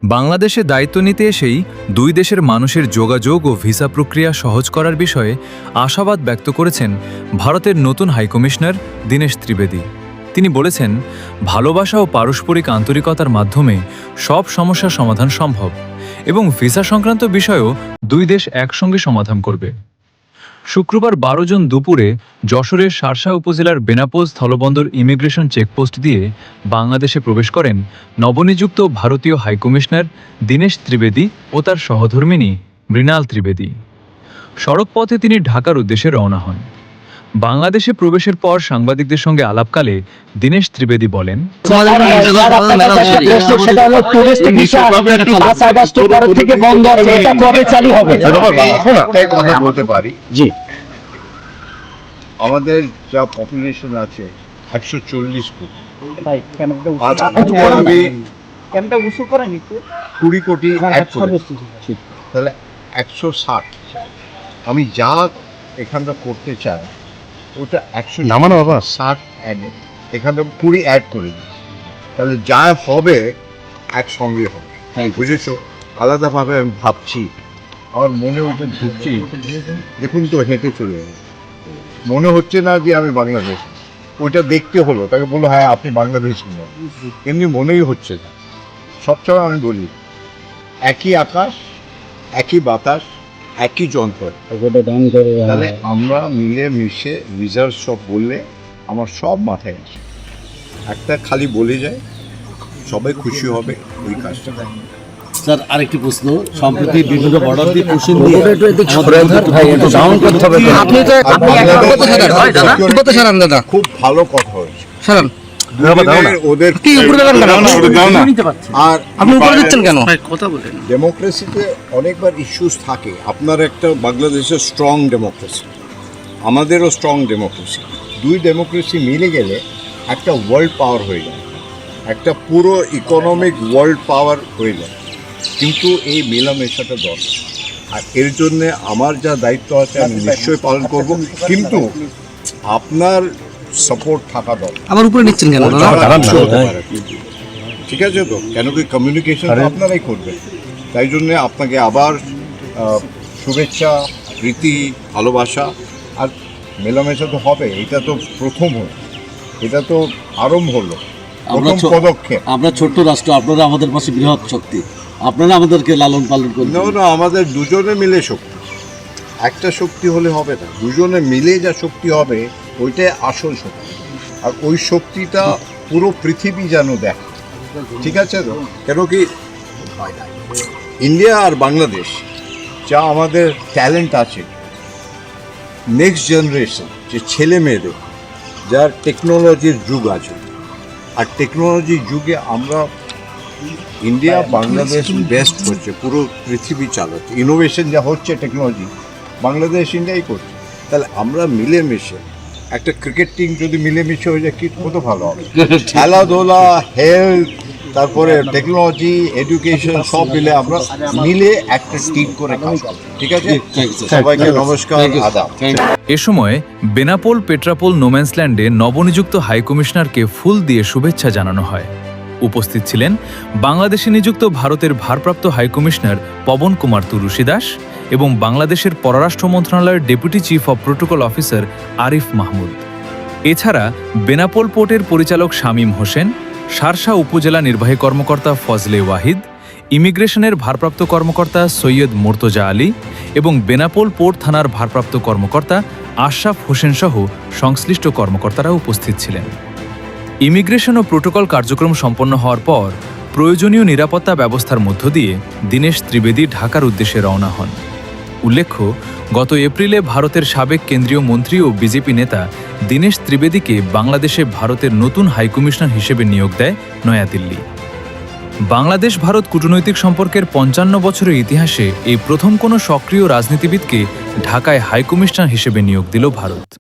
বাংলাদেশে দায়িত্ব নিতে এসেই দুই দেশের মানুষের যোগাযোগ ও ভিসা প্রক্রিয়া সহজ করার বিষয়ে আশাবাদ ব্যক্ত করেছেন ভারতের নতুন হাইকমিশনার দীনেশ ত্রিবেদী। তিনি বলেছেন, ভালোবাসা ও পারস্পরিক আন্তরিকতার মাধ্যমে সব সমস্যার সমাধান সম্ভব এবং ভিসা সংক্রান্ত বিষয়েও দুই দেশ একসঙ্গে সমাধান করবে। শুক্রবার 12 জুন দুপুরে যশোরের শার্শা উপজেলার বেনাপোল স্থলবন্দর ইমিগ্রেশন চেকপোস্ট দিয়ে বাংলাদেশে প্রবেশ করেন নবনিযুক্ত ভারতীয় হাইকমিশনার দীনেশ ত্রিবেদী ও তার সহধর্মিণী মৃণাল ত্রিবেদী। সড়কপথে তিনি ঢাকার উদ্দেশ্যে রওনা হন। বাংলাদেশে প্রবেশের পর সাংবাদিকদের সঙ্গে আলাপকালে দীনেশ ত্রিবেদী বলেন, আমাদের যা পপুলেশন আছে 140 কোটি, 20 কোটি তাহলে 160। আমি যা এখানটা করতে চাই ওটা 160 এখানে 20 অ্যাড করে দিই, তাহলে যা হবে একসঙ্গে হবে। বুঝেছো? আলাদাভাবে আমি ভাবছি, আমার মনে ওটা ঢুকছি। দেখুন তো, হেঁটে চলে যাবে, মনে হচ্ছে না যে আমি বাংলাদেশ। ওইটা দেখতে হলো, তাকে বললো হ্যাঁ আপনি বাংলাদেশ নয়, এমনি মনেই হচ্ছে না। সবসময় আমি বলি একই আকাশ, একই বাতাস, একই যন্ত্র। তাহলে আমরা মিলে মিশে রিজার্ভ সব বললে আমার সব মাথায় আসে, একটা খালি বলে যায়, সবাই খুশি হবে ওই কাজটা। স্যার, আরেকটি প্রশ্ন, সম্প্রতি বিভিন্ন বর্ডার দিয়ে কোশ্চেন খুব ভালো কথা হয়েছে। ডেমোক্রেসিতে অনেকবার ইস্যুস থাকে। আপনার একটা বাংলাদেশের স্ট্রং ডেমোক্রেসি, আমাদেরও স্ট্রং ডেমোক্রেসি। দুই ডেমোক্রেসি মিলে গেলে একটা ওয়ার্ল্ড পাওয়ার হয়ে যায়, একটা পুরো ইকোনমিক ওয়ার্ল্ড পাওয়ার হয়ে যায়। কিন্তু এই মেলামেশাটা দরকার, আর এর জন্যে আমার যা দায়িত্ব আছে আমি নিশ্চয়ই পালন করব, কিন্তু আপনার সাপোর্ট থাকা দরকার। আমার উপরে নিচ্ছেন কেন? ঠিক আছে তো, কেন কি কমিউনিকেশন আপনারাই করবেন। তাই জন্যে আপনাকে আবার শুভেচ্ছা, প্রীতি, ভালোবাসা। আর মেলামেশা তো হবে, এটা তো প্রথম হলো, এটা তো আরম্ভ হলো, প্রথম পদক্ষেপ। আমরা ছোট্ট রাষ্ট্র, আপনারা আমাদের পাশে বৃহৎ শক্তি, আপনারা আমাদেরকে লালন পালন করুন। না, আমাদের দুজনে মিলে শক্তি, একটা শক্তি হলে হবে না, দুজনে মিলে যা শক্তি হবে ওইটাই আসল শক্তি। আর ওই শক্তিটা পুরো পৃথিবী যেন দেখে। ঠিক আছে তো, কেন কি ইন্ডিয়া আর বাংলাদেশ যা আমাদের ট্যালেন্ট আছে, নেক্সট জেনারেশন যে ছেলে মেয়েদের, যার টেকনোলজির যুগ আছে, আর টেকনোলজির যুগে আমরা ইন্ডিয়া বাংলাদেশ বেস্ট হচ্ছে, পুরো পৃথিবী চালাচ্ছে। ইনোভেশন যা হচ্ছে টেকনোলজি, বাংলাদেশ ইন্ডিয়াই করছে। তাহলে আমরা মিলেমিশে, একটা ক্রিকেট টিম যদি মিলেমিশে হয়ে যায় কি কত ভালো হবে। খেলাধুলা, হেলথ, তারপরে টেকনোলজি, এডুকেশন সব মিলে আমরা মিলে একটা টিম করে কাজ করি। ঠিক আছে, সবাইকে নমস্কার, আদাব। এ সময় বেনাপোল পেট্রাপোল নোম্যান্সল্যান্ডে নবনিযুক্ত হাইকমিশনারকে ফুল দিয়ে শুভেচ্ছা জানানো হয়। উপস্থিত ছিলেন বাংলাদেশে নিযুক্ত ভারতের ভারপ্রাপ্ত হাইকমিশনার পবন কুমার তুরুসী দাস এবং বাংলাদেশের পররাষ্ট্র মন্ত্রণালয়ের deputy chief of protocol officer Arif Mahmud. এছাড়া বেনাপোল পোর্টের পরিচালক শামীম হোসেন, শার্শা উপজেলা নির্বাহী কর্মকর্তা ফজলে ওয়াহিদ, ইমিগ্রেশনের ভারপ্রাপ্ত কর্মকর্তা সৈয়দ মোর্তজা আলী এবং বেনাপোল পোর্ট থানার ভারপ্রাপ্ত কর্মকর্তা আশরাফ হোসেন সহ সংশ্লিষ্ট কর্মকর্তারা উপস্থিত ছিলেন। ইমিগ্রেশন ও প্রোটোকল কার্যক্রম সম্পন্ন হওয়ার পর প্রয়োজনীয় নিরাপত্তা ব্যবস্থার মধ্য দিয়ে দীনেশ ত্রিবেদী ঢাকার উদ্দেশ্যে রওনা হন। উল্লেখ্য, গত এপ্রিলে ভারতের সাবেক কেন্দ্রীয় মন্ত্রী ও বিজেপি নেতা দীনেশ ত্রিবেদীকে বাংলাদেশে ভারতের নতুন হাইকমিশনার হিসেবে নিয়োগ দেয় নয়াদিল্লি। বাংলাদেশ ভারত কূটনৈতিক সম্পর্কের 55 বছরের ইতিহাসে এই প্রথম কোনো সক্রিয় রাজনীতিবিদকে ঢাকায় হাইকমিশনার হিসেবে নিয়োগ দিল ভারত।